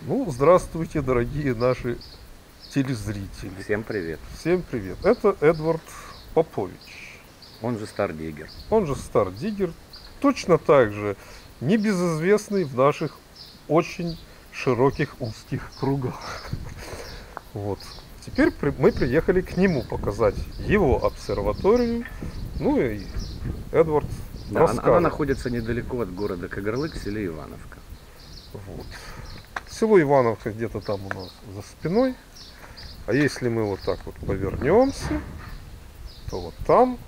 Ну, здравствуйте, дорогие наши телезрители. Всем привет. Всем привет. Это Эдвард Попович. Он же Стардиггер. Он же Стардиггер. Точно так же небезызвестный в наших очень широких узких кругах. Вот. Теперь мы приехали к нему показать его обсерваторию. Ну и Эдвард расскажет. Она находится недалеко от города Кагарлык, в селе Ивановка. Вот. Село Ивановка где-то там у нас за спиной. А если мы вот так вот повернемся, то вот там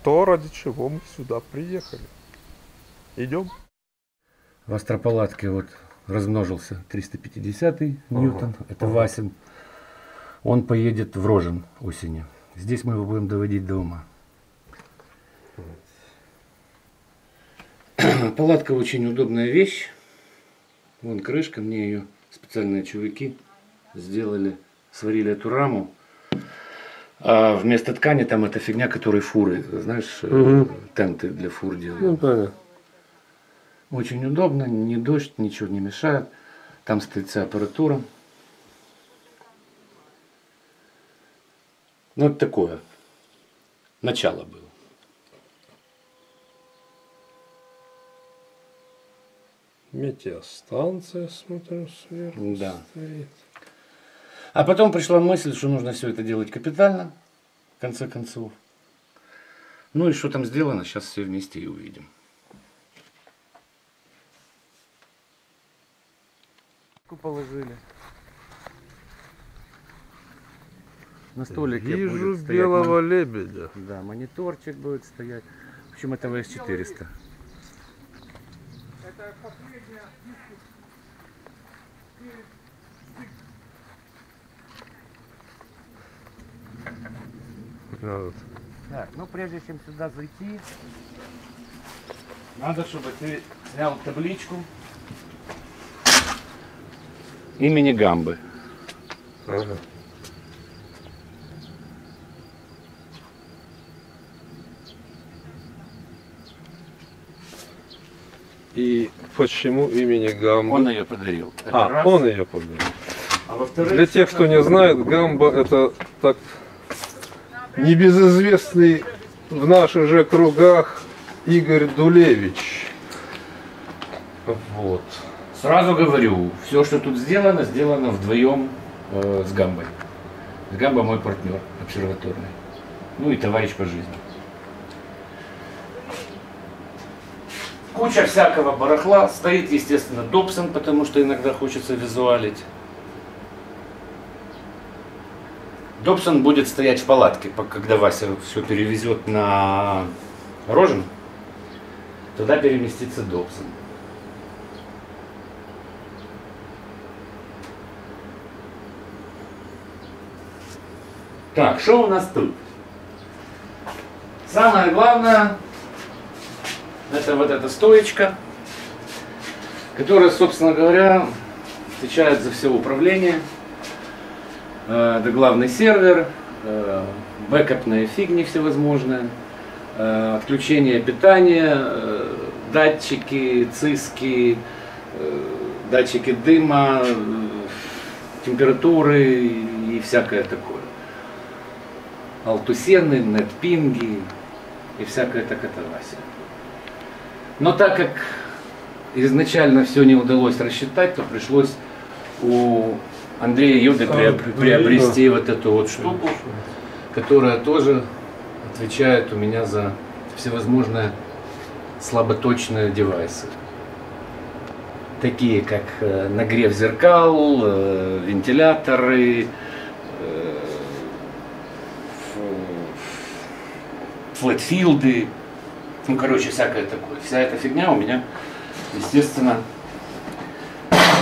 то, ради чего мы сюда приехали. Идем. В астропалатке вот размножился 350-й Ньютон. Это Васин. Он поедет в Рожен осенью. Здесь мы его будем доводить до ума. Палатка очень удобная вещь. Вон крышка, мне ее специальные чуваки сделали, сварили эту раму. А вместо ткани там эта фигня, которой фуры, знаешь, тенты для фур делают. Ну, понятно. Очень удобно, ни дождь, ничего не мешает. Там стоит вся аппаратура. Ну, это такое. Начало было. Метеостанция, смотрю, сверху Да. стоит. А потом пришла мысль, что нужно все это делать капитально, в конце концов. Ну и что там сделано, сейчас все вместе и увидим. Положили. На столике Вижу будет стоять белого лебедя. Да, мониторчик будет стоять. В общем, это VS400. Это последняя Так, ну прежде чем сюда зайти, надо, чтобы ты снял табличку имени Гамбы. Ага. И почему имени Гамба? Он ее подарил. Это раз. Он ее подарил. А во-вторых, Для тех, кто не знает, Гамба это так небезызвестный в наших же кругах Игорь Дулевич. Вот. сразу говорю, все, что тут сделано, сделано вдвоем с Гамбой. Гамба мой партнер обсерваторный. Ну и товарищ по жизни. Куча всякого барахла. Стоит, естественно, Добсон, потому что иногда хочется визуалить. Добсон будет стоять в палатке, когда Вася все перевезет на Рожен. Туда переместится Добсон. Так, что у нас тут? Самое главное, это вот эта стоечка, которая, собственно говоря, отвечает за все управление. Это главный сервер, бэкапные фигни всевозможные, отключение питания, датчики, циски, датчики дыма, температуры и всякое такое. Алтусены, нетпинги и всякое такое-вася. Но так как изначально все не удалось рассчитать, то пришлось у Андрея Йоды приобрести вот эту вот штуку, которая тоже отвечает у меня за всевозможные слаботочные девайсы. Такие как нагрев зеркал, вентиляторы, флетфилды, ну короче всякое такое. Вся эта фигня у меня, естественно,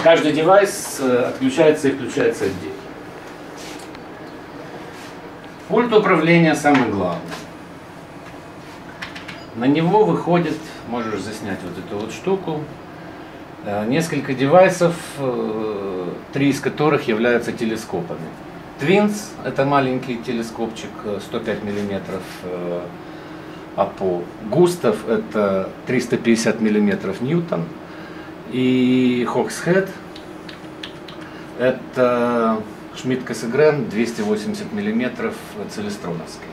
каждый девайс отключается и включается отдельно. Пульт управления самый главный. На него выходит, можешь заснять вот эту вот штуку, несколько девайсов, 3 из которых являются телескопами. Twins — это маленький телескопчик 105 миллиметров АПО. Густав — это 350 миллиметров Ньютон. И Hogshead. Это Schmidt Cassegrain 280 мм целестроновский.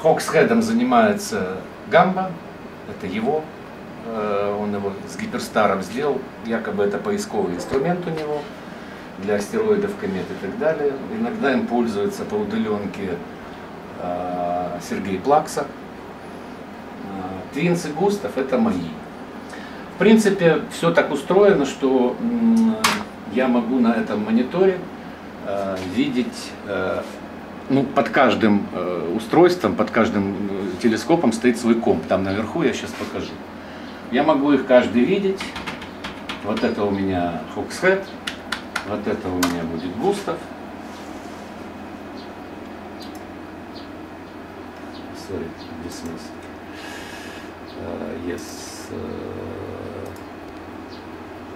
Hogshead'ом занимается Гамба, это его. Он его с гиперстаром сделал, якобы это поисковый инструмент у него для астероидов, комет и так далее. Иногда им пользуется по удаленке Сергей Плакса. Твинс и Густав это мои. В принципе, все так устроено, что я могу на этом мониторе видеть, ну, под каждым устройством, под каждым телескопом стоит свой комп. Там наверху я сейчас покажу. Я могу их каждый видеть. Вот это у меня Hogshead, вот это у меня будет Густав. Sorry, dismiss. Yes.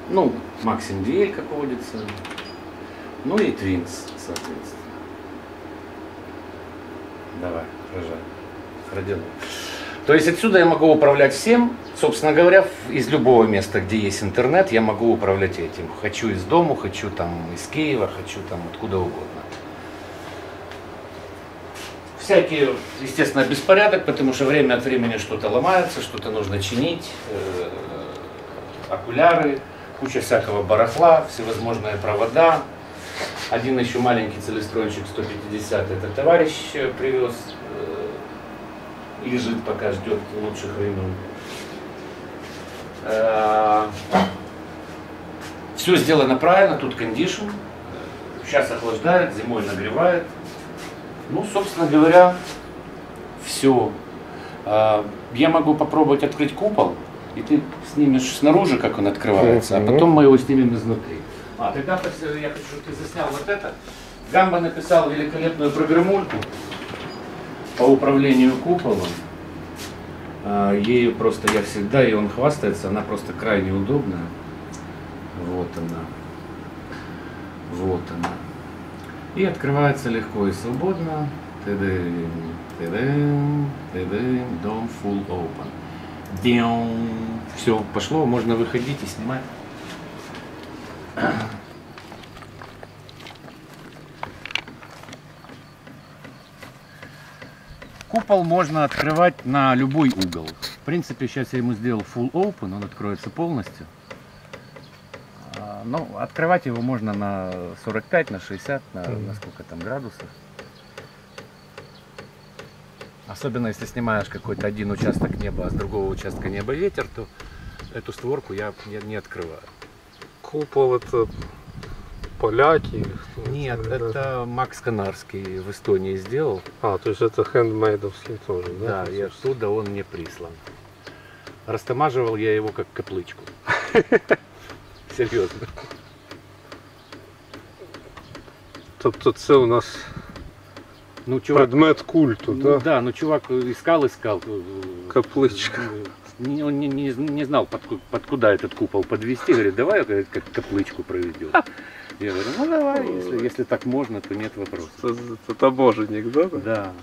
Ну, Максим Диэль, как водится. Ну и Твинс, соответственно. Давай, рожай. Родилу. То есть отсюда я могу управлять всем. Собственно говоря, из любого места, где есть интернет, я могу управлять этим. Хочу из дома, хочу там из Киева, хочу там откуда угодно. Всякий, естественно, беспорядок, потому что время от времени что-то ломается, что-то нужно чинить. Окуляры, куча всякого барахла, всевозможные провода. Один еще маленький целестрончик 150 это товарищ привез. Лежит, пока ждет лучших времен. Все сделано правильно, тут кондишн. Сейчас охлаждает, зимой нагревает. Ну, собственно говоря, все. Я могу попробовать открыть купол, и ты снимешь снаружи, как он открывается, а потом мы его снимем изнутри. Тогда я хочу, чтобы ты заснял вот это. Гамба написал великолепную программульку по управлению куполом. Ею просто я всегда, и он хвастается, она просто крайне удобная. Вот она. Вот она. И открывается легко и свободно. Дом full open. Все, пошло, можно выходить и снимать. Купол можно открывать на любой угол. В принципе, сейчас я ему сделал full open, он откроется полностью. Но открывать его можно на 45, на 60, на сколько там градусов. Особенно если снимаешь какой-то один участок неба, а с другого участка неба ветер, то эту створку я не открываю. Купол это поляки или кто? Нет, это Макс Канарский в Эстонии сделал. То есть это хендмейдовский тоже, да? Да, и оттуда он мне прислан. Растамаживал я его как каплычку. Серьезно. Тобто це у нас предмет культу, ну, да? Да, но чувак искал. Каплычка. Он не знал, подкуда этот купол подвести. Говорит, давай как каплычку проведем. Я говорю, ну давай, если так можно, то нет вопросов. Это таможенник, да? Да.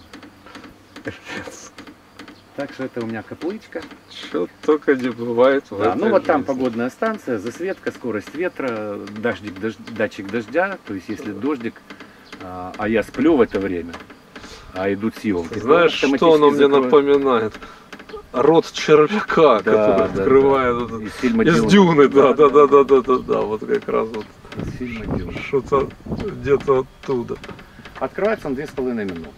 Так что это у меня каплычка. Что только не бывает в Да, этой ну вот там жизни. погодная станция, засветка, скорость ветра, датчик дождя. То есть если дождик, а я сплю в это время, а идут съемки. Знаешь, что оно мне напоминает? Рот червяка, который открывает из Дюны, да, вот как раз вот что-то где-то оттуда. Открывается он 2,5 минуты.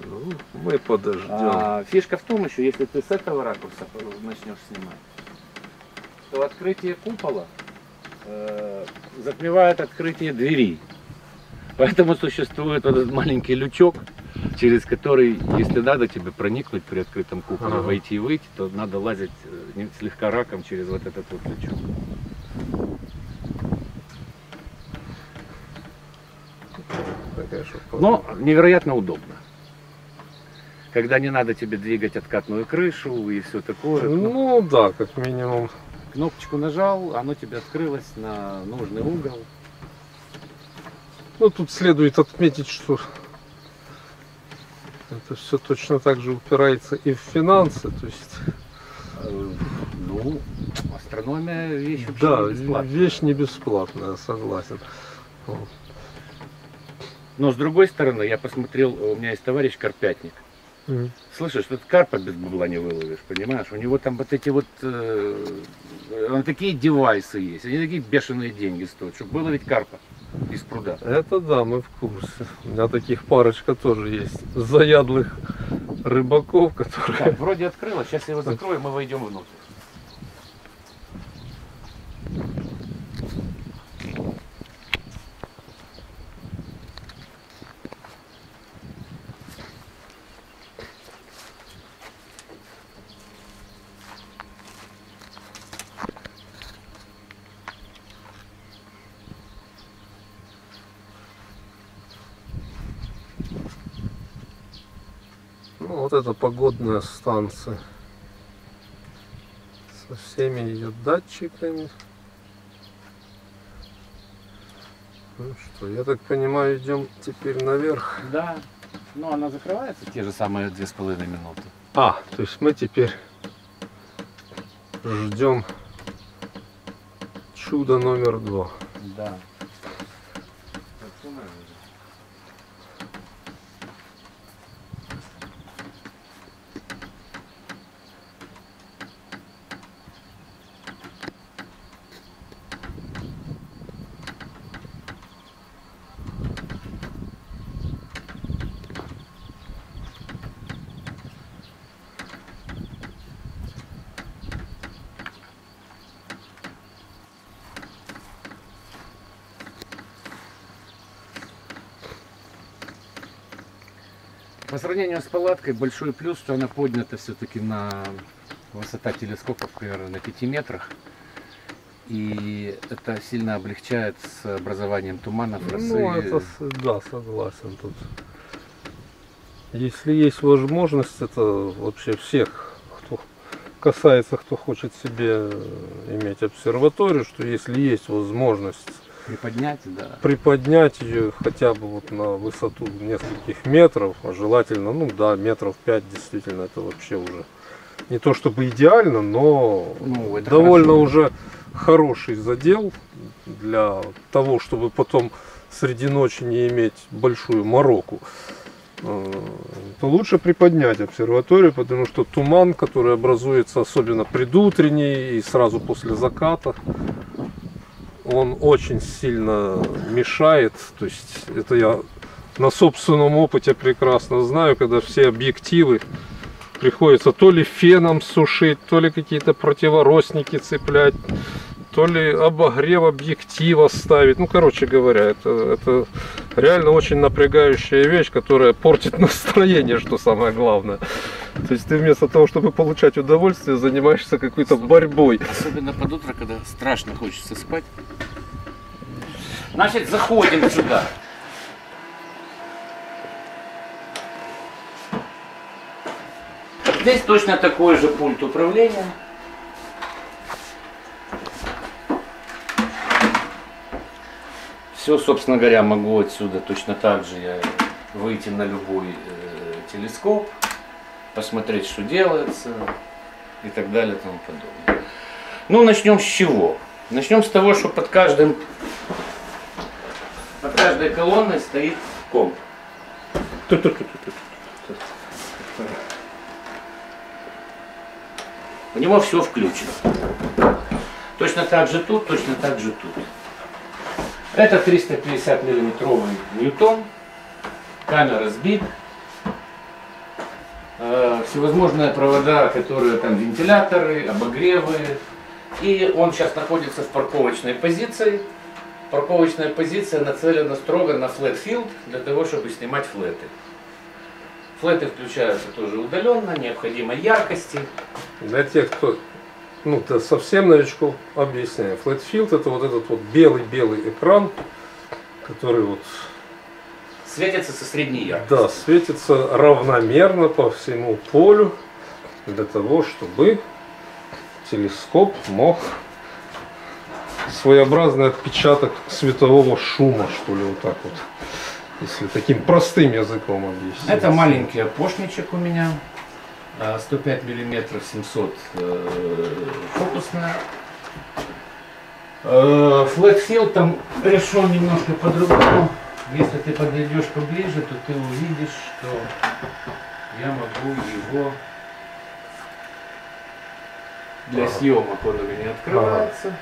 Ну, мы подождем. Фишка в том еще, если ты с этого ракурса начнешь снимать, то открытие купола затмевает открытие двери. Поэтому существует вот этот маленький лючок, через который, если надо тебе проникнуть при открытом куполе, войти и выйти, то надо лазить слегка раком через вот этот вот лючок. Но невероятно удобно. Когда не надо тебе двигать откатную крышу и все такое. Ну да, как минимум. Кнопочку нажал, оно тебе открылось на нужный угол. Ну тут следует отметить, что это все точно так же упирается и в финансы. То есть Ну, астрономия вещь вообще Да, не бесплатная. вещь не бесплатная, согласен. Вот. Но с другой стороны, я посмотрел, у меня есть товарищ карпятник. Слышишь, тут карпа без бабла не выловишь, понимаешь? У него там вот эти вот, такие девайсы есть, они такие бешеные деньги стоят, чтобы выловить карпа из пруда. Это да, мы в курсе. У меня таких парочка тоже есть. Заядлых рыбаков, которые... Так, вроде открылось, сейчас я его закрою, мы войдем внутрь. Ну, вот это погодная станция. Со всеми ее датчиками. Ну что, я так понимаю, идем теперь наверх. Да, но она закрывается те же самые 2,5 минуты. А, то есть мы теперь ждем чудо номер 2. Да. По сравнению с палаткой, большой плюс, что она поднята все-таки на высота телескопа примерно на 5 метрах. И это сильно облегчает с образованием туманов, росы. Ну, это, да, согласен тут. Если есть возможность, это вообще всех, кто касается, кто хочет себе иметь обсерваторию, что если есть возможность Приподнять, да. приподнять ее хотя бы вот на высоту нескольких метров, а желательно, ну да, метров 5, действительно, это вообще уже не то чтобы идеально, но Ну, это довольно хорошо. уже хороший задел для того, чтобы потом среди ночи не иметь большую мороку. То лучше приподнять обсерваторию, потому что туман, который образуется особенно предутренний и сразу после заката, он очень сильно мешает. То есть это я на собственном опыте прекрасно знаю, когда все объективы приходится то ли феном сушить, то ли какие-то противоросники цеплять, то ли обогрев объектива ставить. Ну, короче говоря, это реально очень напрягающая вещь, которая портит настроение, что самое главное. То есть ты вместо того, чтобы получать удовольствие, занимаешься какой-то борьбой. Особенно под утро, когда страшно хочется спать. Значит, заходим сюда. Здесь точно такой же пульт управления. Все, собственно говоря, могу отсюда точно так же я выйти на любой телескоп, посмотреть, что делается и так далее и тому подобное. Ну, начнем с чего? Начнем с того, что под каждой колонной стоит комп. У него все включено. Точно так же тут, точно так же тут. Это 350 миллиметровый Ньютон, камера сбит, всевозможные провода, которые там вентиляторы, обогревы. И он сейчас находится в парковочной позиции. Парковочная позиция нацелена строго на flat field, для того, чтобы снимать флеты. Флеты включаются тоже удаленно, необходимой яркости. Для тех, кто совсем новичков, объясняю. Flat field — это вот этот вот белый экран, который вот светится со средней яркостью. Да, светится равномерно по всему полю, для того, чтобы телескоп мог своеобразный отпечаток светового шума, что ли, вот так вот, если таким простым языком объяснить. Это маленький опошничек у меня. 105 миллиметров 700 фокусная. Flat field там решен немножко по-другому. Если ты подойдешь поближе, то ты увидишь, что я могу его для съемок, он у меня открывается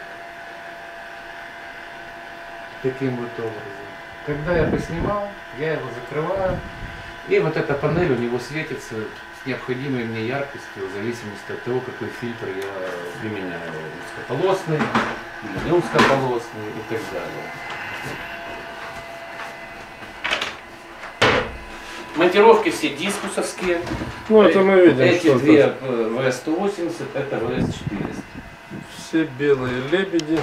таким вот образом. Когда я поснимал, я его закрываю, и вот эта панель у него светится с необходимой мне яркостью в зависимости от того, какой фильтр я применяю, узкополосный или не узкополосный и так далее. Монтировки все дискусовские. Ну, это мы видим, эти что две это VS-180, это VS-400. все белые лебеди.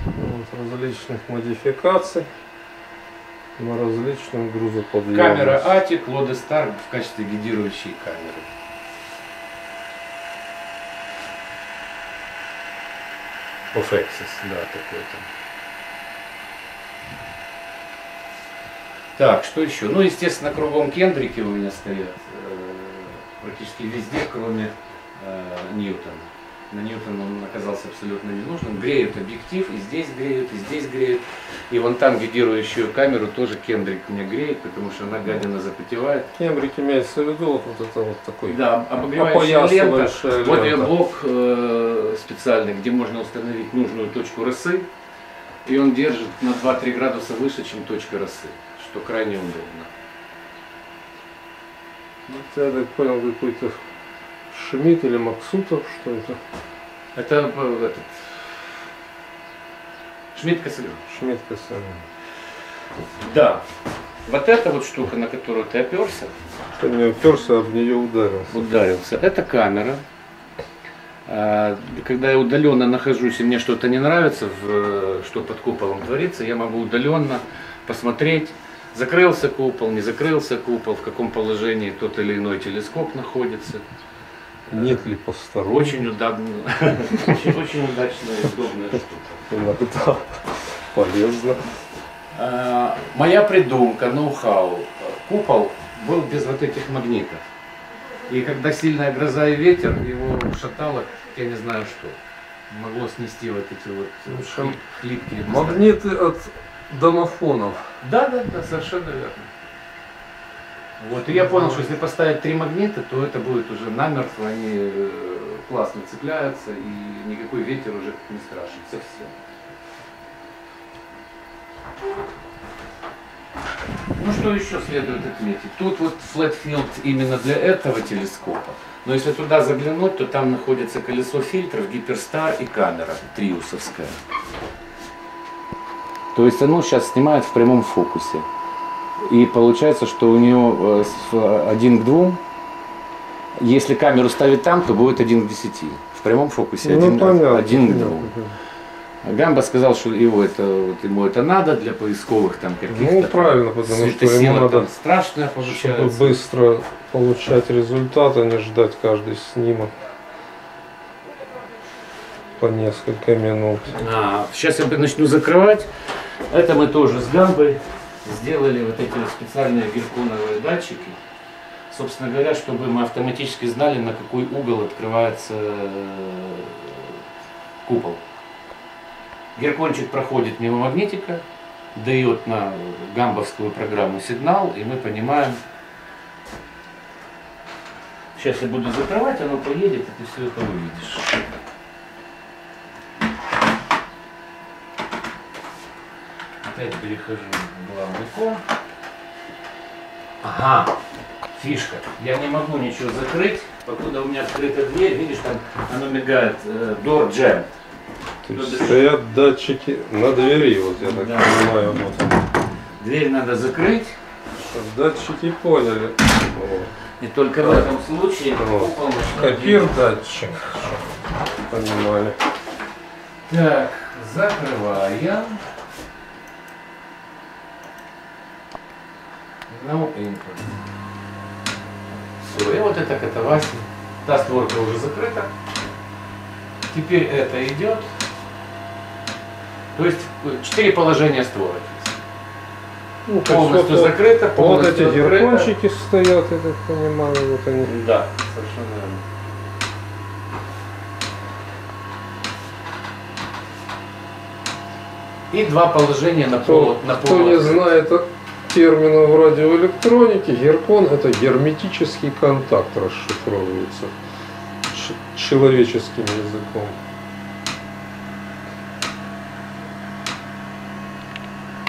Вот, различных модификаций на различном грузоподъеме. Камера Atik, Lodestar в качестве гидирующей камеры. Off-Axis, да, такой-то. Так, что еще? Ну, естественно, кругом кендрики у меня стоят практически везде, кроме Ньютона. На Ньютон он оказался абсолютно не нужным. Греют объектив, и здесь греют, и здесь греют. И вон там гидирующую камеру тоже кендрик меня греет, потому что она гадина запотевает. Кембрик имеется в виду вот это вот такой. Да, обогревающая лента. Опоясывающая Вот ее лента. блок специальный, где можно установить нужную точку росы. И он держит на 2-3 градуса выше, чем точка росы, что крайне удобно. Вот я так понял, какой-то Шмидт или Максутов, что это? Это этот Шмидт-Косолев. Шмидт-Косолев. Да. Вот эта вот штука, на которую ты оперся, Ты не уперся, об нее ударился. Это камера. Когда я удаленно нахожусь и мне что-то не нравится, что под куполом творится, я могу удаленно посмотреть, закрылся купол, не закрылся купол, в каком положении тот или иной телескоп находится. Нет ли посторонних? Очень удобно, очень удачная и удобная штука. Иногда полезно. Моя придумка, ноу-хау. Купол был без вот этих магнитов. И когда сильная гроза и ветер, его шатало, я не знаю что. Могло снести вот эти вот хлипкие. Магниты от домофонов. Да, совершенно верно. Вот, и я понял, что если поставить 3 магнита, то это будет уже намертво, они классно цепляются, и никакой ветер уже не страшен совсем. Ну что еще следует отметить? Тут вот flat field именно для этого телескопа. Но если туда заглянуть, то там находится колесо фильтров, гиперстар и камера триусовская. То есть оно сейчас снимает в прямом фокусе. И получается, что у нее 1 к 2. Если камеру ставить там, то будет 1 к 10. В прямом фокусе 1 к 2. Гамба сказал, что ему это надо для поисковых там каких-то. Ну правильно, потому что ему надо страшное получается. Чтобы быстро получать результат, а не ждать каждый снимок по несколько минут. Сейчас я начну закрывать. Это мы тоже с Гамбой сделали вот эти специальные герконовые датчики. Собственно говоря, чтобы мы автоматически знали, на какой угол открывается купол. Геркончик проходит мимо магнитика, дает на гамбовскую программу сигнал, и мы понимаем. Сейчас я буду закрывать, оно поедет, и ты все это увидишь. Опять перехожу в главный ком. Ага, фишка. Я не могу ничего закрыть, покуда у меня открыта дверь, видишь, там оно мигает, door jam. То есть стоят датчики на двери, вот я так понимаю. Вот. Дверь надо закрыть. Чтобы датчики поняли. Вот. И только в этом случае купол Копир датчик. Понимали. Так, закрываем. No input. Все, и вот эта катавасия. Та створка уже закрыта. Теперь это идет. То есть 4 положения створок. Ну, то есть Полностью вот, закрыто, вот полностью эти открыто. геркончики стоят, я так понимаю, вот они. Да, совершенно верно. И два положения на пол. Кто не знает термина в радиоэлектронике, геркон — это герметический контакт, расшифровывается человеческим языком.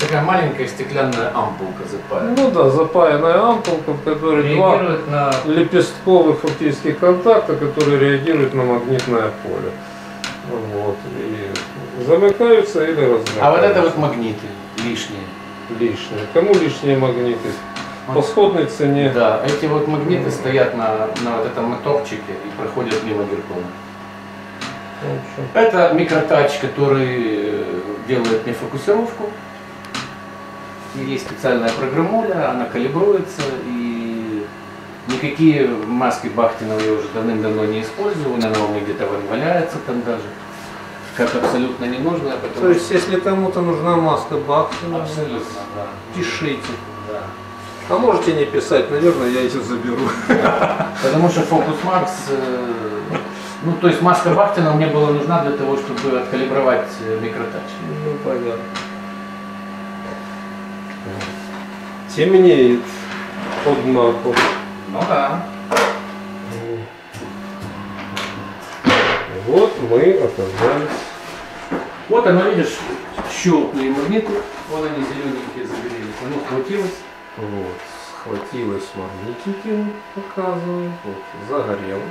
Такая маленькая стеклянная ампулка запаяна. Ну да, запаянная ампулка, в которой Реагирует два на... лепестковых фактически контакта, которые реагируют на магнитное поле. Вот. И замыкаются или размыкаются. А вот это вот магниты лишние. Лишние. Кому лишние магниты? По сходной цене. Да, эти вот магниты стоят на вот этом моторчике и проходят мимо геркона. Это микротач, который делает мне фокусировку. Есть специальная программуля, она калибруется, и никакие маски Бахтинова я уже давным-давно не использую, она у меня где-то валяется там даже, как абсолютно не нужно. То есть, если кому-то нужна маска Бахтинова, абсолютно, да. пишите. Да. А можете не писать, наверное, я эти заберу. Потому что Focus Max, ну то есть маска Бахтина мне была нужна для того, чтобы откалибровать микротач. Ну понятно. Темнеет, однако. Ну да. Вот мы оказались. Вот оно, видишь, щелкнули магниты, вон они зелененькие загорелись, оно схватилось. Вот, схватилась магнитики, показывает, вот, загорелась.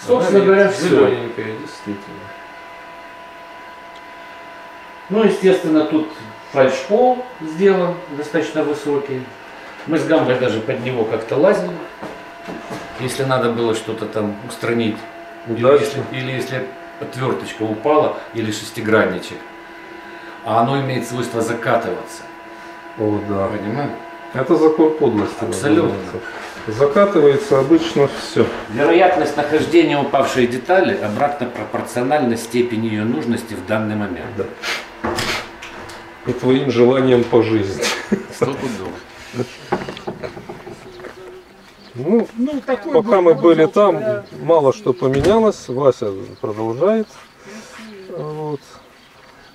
Собственно говоря, все. Зелененькая, действительно. Ну, естественно, тут фальшпол сделан достаточно высокий. Мы с Гамбой даже под него как-то лазили, если надо было что-то там устранить. Или если отверточка упала, или шестигранничек. А оно имеет свойство закатываться. О, да. Понимаешь? Это закон подлости. Абсолютно. Называется. Закатывается обычно все. Вероятность нахождения упавшей детали обратно пропорциональна степени ее нужности в данный момент. Да. И твоим желанием по жизни. Стопудово. Ну, пока мы были там, мало что поменялось. Вася продолжает. Вот.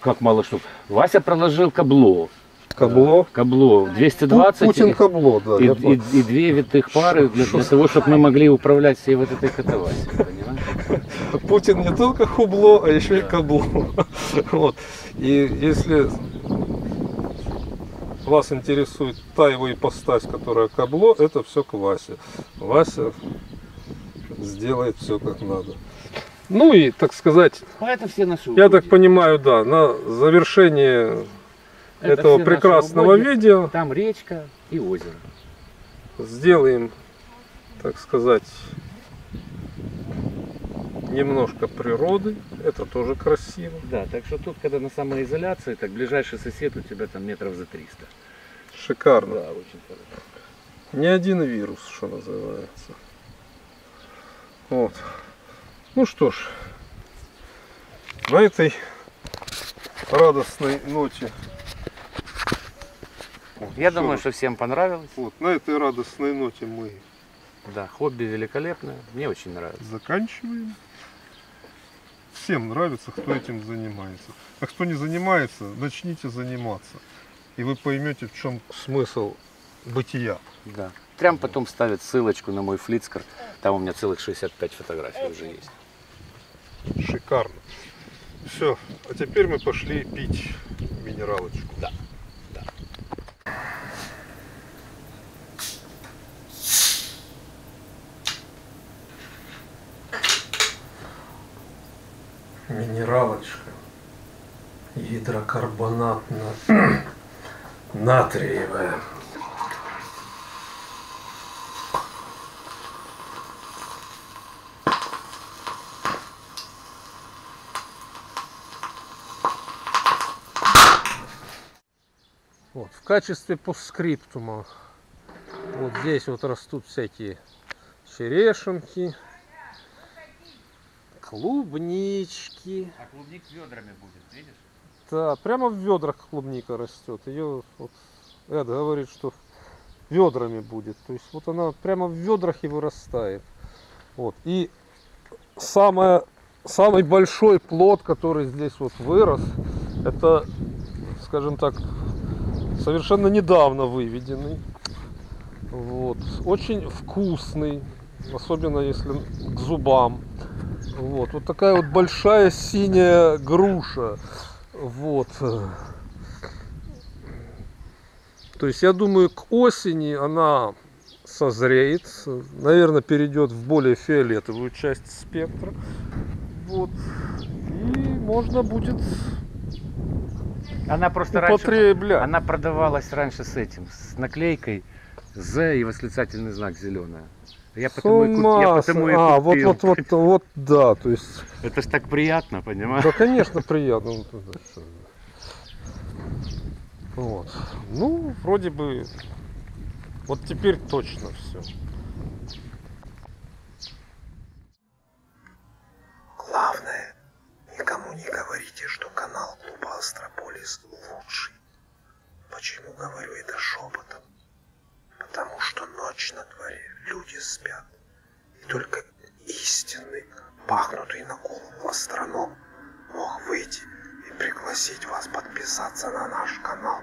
Как мало что. Вася проложил кабло. Кабло. Кабло 220 Путин кабло, да. и две витых пары для того, чтобы мы могли управлять всей вот этой катавасией. Понимаешь? Путин не только хубло, а еще и кабло. Вот. И если вас интересует та его ипостась, которая кабло, это все к Васе. Вася сделает все как надо. Ну и, так сказать, Это все наши я так понимаю, да, на завершение Это этого все наши прекрасного угодья. видео Там речка и озеро. сделаем, так сказать, немножко природы. Это тоже красиво. Да, так что тут, когда на самоизоляции, так ближайший сосед у тебя там метров за 300. Шикарно. Да, очень хорошо. Не один вирус, что называется. Вот. Ну что ж, на этой радостной ноте. Я Что думаю, ж. что всем понравилось. Вот, на этой радостной ноте мы Да, хобби великолепное. Мне очень нравится. заканчиваем. Всем нравится, кто этим занимается. А кто не занимается, начните заниматься. И вы поймете, в чем смысл бытия. Да. Прям потом ставят ссылочку на мой флицкарт. Там у меня целых 65 фотографий уже есть. Шикарно. Все, а теперь мы пошли пить минералочку. Да. Да. Минералочка гидрокарбонатная натриевая. Вот, в качестве постскриптума вот здесь вот растут всякие черешенки, клубнички. А клубник ведрами будет, видишь? Да, прямо в ведрах клубника растет. Ее вот, Эд говорит, что ведрами будет. То есть вот она прямо в ведрах и вырастает. Вот. И самый большой плод, который здесь вот вырос, это, скажем так, совершенно недавно выведенный. Вот. Очень вкусный, особенно если к зубам. Вот. Вот такая вот большая синяя груша. Вот. То есть я думаю, к осени она созреет, наверное, перейдет в более фиолетовую часть спектра. Вот. И можно будет Она просто употреблять. она продавалась раньше с этим, с наклейкой «З» и восклицательный знак зеленая. Я потому и купил. Вот, да, то есть. Это ж так приятно, понимаешь? Да, конечно, приятно. Вот. Ну, вроде бы, вот теперь точно все. Главное, никому не говорите, что канал Клуба Астрополис лучший. Почему говорю это шепотом? Потому что ночь на дворе, люди спят. И только истинный, пахнутый на голову астроном мог выйти и пригласить вас подписаться на наш канал.